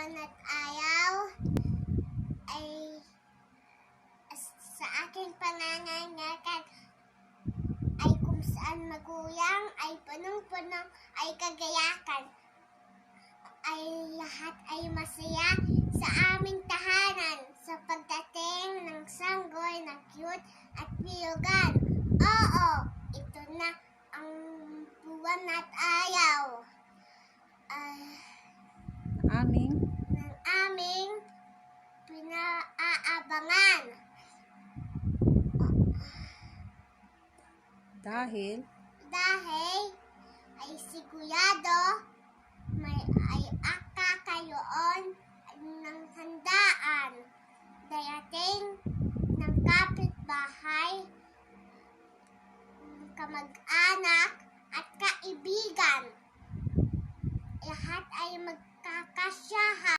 buwan at araw ay sa aking pangangalakan ay kung saan magulang ay punong-punong ay kagayakan, ay lahat ay masaya sa aming tahanan sa pagdating ng sanggol na cute at pilugan. Oo, ito na ang buwan at araw ng aming pinaabangan. Dahil ay sigurado ay kakaroon ng handaan, darating ng kapitbahay, kamag-anak at kaibigan. Lahat ay magkakasyahan.